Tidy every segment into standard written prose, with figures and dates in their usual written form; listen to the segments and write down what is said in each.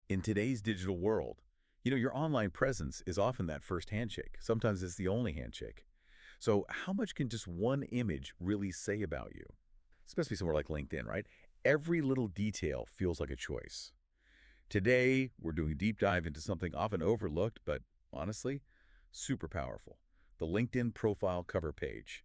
In today's digital world, your online presence is often that first handshake. Sometimes it's the only handshake. So how much can just one image really say about you? Especially somewhere like LinkedIn, right? Every little detail feels like a choice. Today, we're doing a deep dive into something often overlooked, but honestly, super powerful. The LinkedIn profile cover page.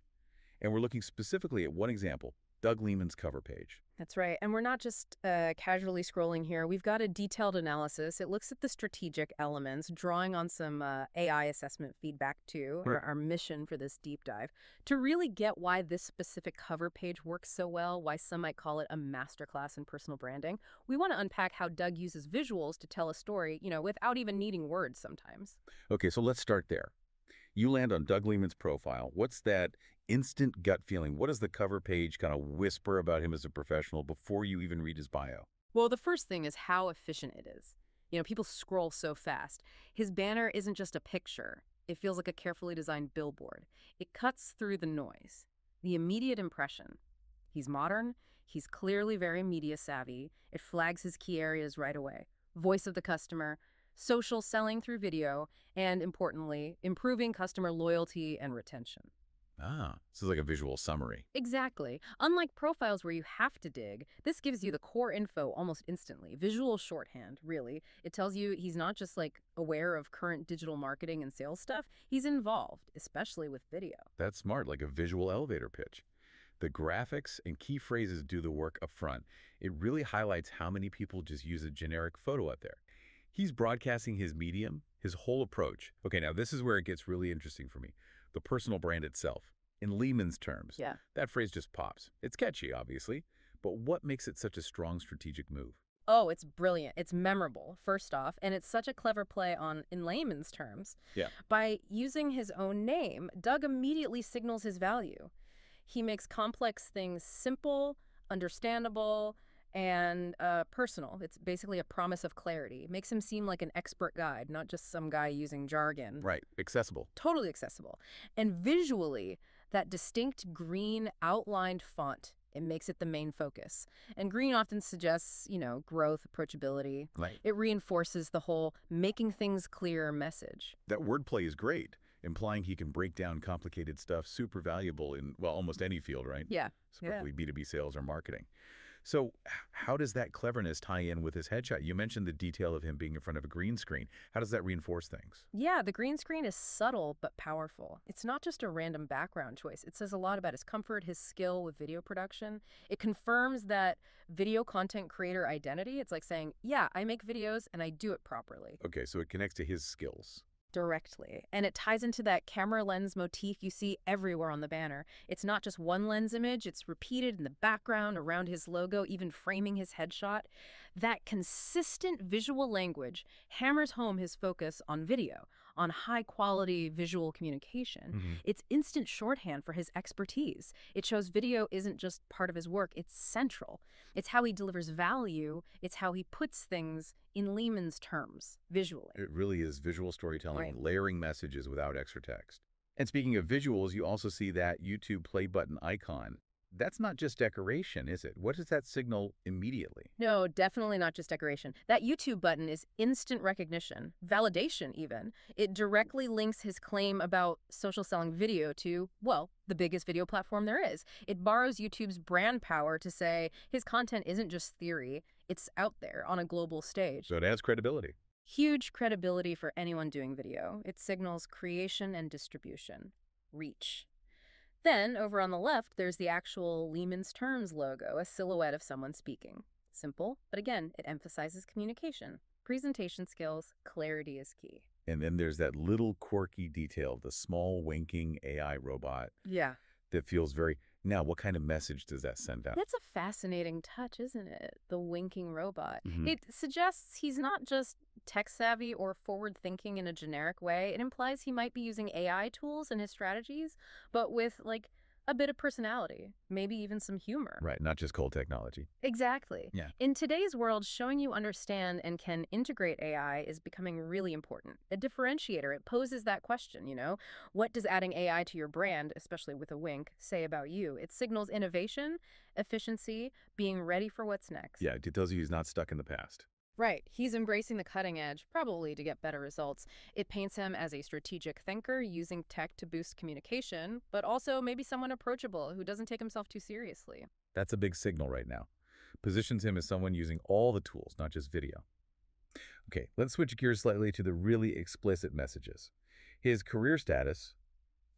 And we're looking specifically at one example, Doug Lehman's cover page. That's right. And we're not just casually scrolling here. We've got a detailed analysis. It looks at the strategic elements, drawing on some AI assessment feedback too, Right. our mission for this deep dive, to really get why this specific cover page works so well, why some might call it a masterclass in personal branding. We want to unpack how Doug uses visuals to tell a story, without even needing words sometimes. Okay, so let's start there. You land on Doug Lehman's profile. What's that instant gut feeling? What does the cover page kind of whisper about him as a professional before you even read his bio? Well, the first thing is how efficient it is. People scroll so fast. His banner isn't just a picture. It feels like a carefully designed billboard. It cuts through the noise. The immediate impression. He's modern. He's clearly very media savvy. It flags his key areas right away. Voice of the customer, social selling through video, and importantly, improving customer loyalty and retention. This is like a visual summary. Exactly. Unlike profiles where you have to dig, this gives you the core info almost instantly. Visual shorthand, really. It tells you he's not just aware of current digital marketing and sales stuff, he's involved, especially with video. That's smart, like a visual elevator pitch. The graphics and key phrases do the work up front. It really highlights how many people just use a generic photo up there. He's broadcasting his medium, his whole approach. Okay, now this is where it gets really interesting for me. The personal brand itself. In Lehman's terms, Yeah. that phrase just pops. It's catchy, obviously, but what makes it such a strong strategic move? Oh, it's brilliant. It's memorable, first off, and it's such a clever play on in layman's terms. Yeah. By using his own name, Doug immediately signals his value. He makes complex things simple, understandable, and personal. It's basically a promise of clarity. It makes him seem like an expert guide, not just some guy using jargon. Right, accessible. Totally accessible. And visually, that distinct green outlined font, it makes it the main focus. And green often suggests, growth, approachability. Right. It reinforces the whole making things clear message. That wordplay is great, implying he can break down complicated stuff, super valuable in, well, almost any field, right? Yeah. Especially B2B sales or marketing. So how does that cleverness tie in with his headshot? You mentioned the detail of him being in front of a green screen. How does that reinforce things? Yeah, the green screen is subtle but powerful. It's not just a random background choice. It says a lot about his comfort, his skill with video production. It confirms that video content creator identity. It's like saying, yeah, I make videos and I do it properly. Okay, so it connects to his skills. Directly. And it ties into that camera lens motif you see everywhere on the banner. It's not just one lens image, it's repeated in the background, around his logo, even framing his headshot. That consistent visual language hammers home his focus on video, on high-quality visual communication. It's instant shorthand for his expertise. It shows video isn't just part of his work, it's central. It's how he delivers value, it's how he puts things in Lehman's terms, visually. It really is visual storytelling, Right. layering messages without extra text. And speaking of visuals, you also see that YouTube play button icon. That's not just decoration, is it? What does that signal immediately? No, definitely not just decoration. That YouTube button is instant recognition, validation even. It directly links his claim about social selling video to, well, the biggest video platform there is. It borrows YouTube's brand power to say his content isn't just theory, it's out there on a global stage. So it adds credibility. Huge credibility for anyone doing video. It signals creation and distribution, reach. Then, over on the left, there's the actual Lehman's Terms logo, a silhouette of someone speaking. Simple, but again, it emphasizes communication. Presentation skills, clarity is key. And then there's that little quirky detail, the small winking AI robot Yeah. that feels very... Now, what kind of message does that send out? That's a fascinating touch, isn't it? The winking robot. Mhm. It suggests he's not just tech-savvy or forward-thinking in a generic way. It implies he might be using AI tools in his strategies, but with, a bit of personality, maybe even some humor. Right, not just cold technology. Exactly. Yeah. In today's world, showing you understand and can integrate AI is becoming really important. A differentiator. It poses that question, what does adding AI to your brand, especially with a wink, say about you? It signals innovation, efficiency, being ready for what's next. Yeah, it tells you he's not stuck in the past. Right. He's embracing the cutting edge, probably to get better results. It paints him as a strategic thinker using tech to boost communication, but also maybe someone approachable who doesn't take himself too seriously. That's a big signal right now. Positions him as someone using all the tools, not just video. Okay, let's switch gears slightly to the really explicit messages. His career status,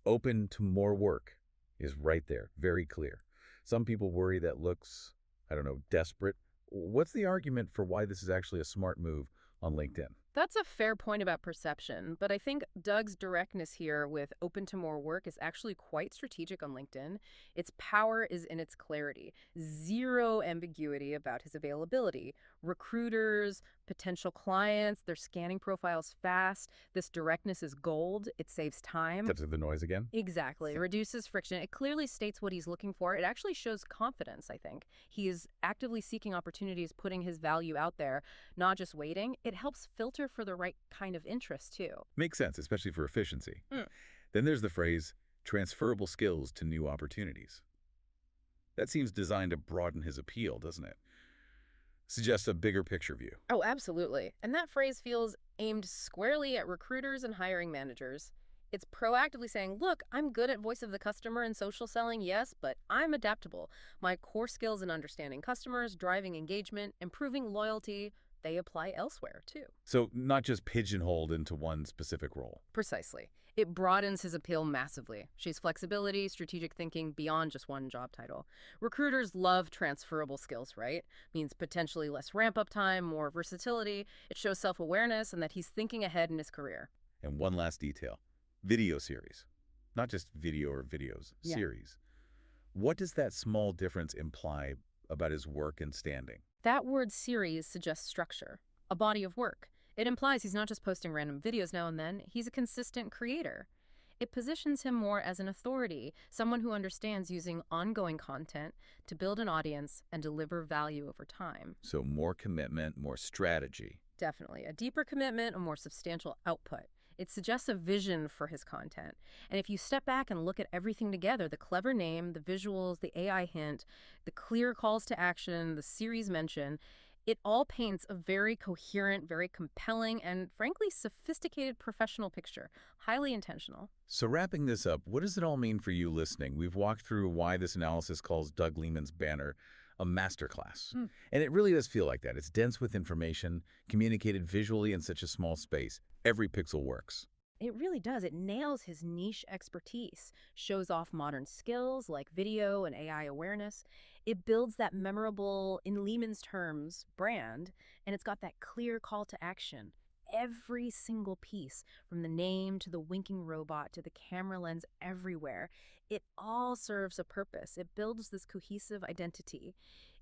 open to more work, is right there, very clear. Some people worry that looks, I don't know, desperate. What's the argument for why this is actually a smart move on LinkedIn? That's a fair point about perception, but I think Doug's directness here with open to more work is actually quite strategic on LinkedIn. Its power is in its clarity. Zero ambiguity about his availability. Recruiters, potential clients, they're scanning profiles fast. This directness is gold. It saves time. Steps of the noise again? Exactly. It reduces friction. It clearly states what he's looking for. It actually shows confidence, I think. He is actively seeking opportunities, putting his value out there, not just waiting. It helps filter for the right kind of interest, too. Makes sense, especially for efficiency. Mm. Then there's the phrase, transferable skills to new opportunities. That seems designed to broaden his appeal, doesn't it? Suggests a bigger picture view. Oh, absolutely. And that phrase feels aimed squarely at recruiters and hiring managers. It's proactively saying, look, I'm good at voice of the customer and social selling, yes, but I'm adaptable. My core skills in understanding customers, driving engagement, improving loyalty, they apply elsewhere, too. So not just pigeonholed into one specific role. Precisely. It broadens his appeal massively. She's flexibility, strategic thinking beyond just one job title. Recruiters love transferable skills, right? Means potentially less ramp-up time, more versatility. It shows self-awareness and that he's thinking ahead in his career. And one last detail, video series. Not just video or videos, Yeah. series. What does that small difference imply about his work and standing? That word series suggests structure, a body of work. It implies he's not just posting random videos now and then, he's a consistent creator. It positions him more as an authority, someone who understands using ongoing content to build an audience and deliver value over time. So more commitment, more strategy. Definitely. A deeper commitment, a more substantial output. It suggests a vision for his content. And if you step back and look at everything together, the clever name, the visuals, the AI hint, the clear calls to action, the series mention, it all paints a very coherent, very compelling, and frankly sophisticated professional picture. Highly intentional. So wrapping this up, what does it all mean for you listening? We've walked through why this analysis calls Doug Lehman's banner a masterclass. Mm. And it really does feel like that. It's dense with information, communicated visually in such a small space. Every pixel works. It really does. It nails his niche expertise, shows off modern skills like video and AI awareness. It builds that memorable, in Lehman's terms, brand, and it's got that clear call to action. Every single piece, from the name to the winking robot to the camera lens everywhere, it all serves a purpose. It builds this cohesive identity.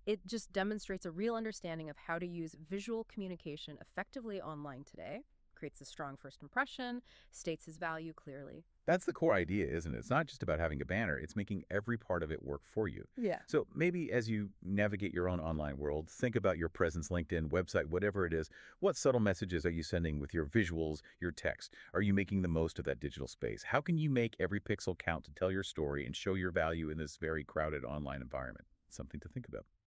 It just demonstrates a real understanding of how to use visual communication effectively online today, creates a strong first impression, states his value clearly. That's the core idea, isn't it? It's not just about having a banner. It's making every part of it work for you. Yeah. So maybe as you navigate your own online world, think about your presence, LinkedIn, website, whatever it is. What subtle messages are you sending with your visuals, your text? Are you making the most of that digital space? How can you make every pixel count to tell your story and show your value in this very crowded online environment? Something to think about.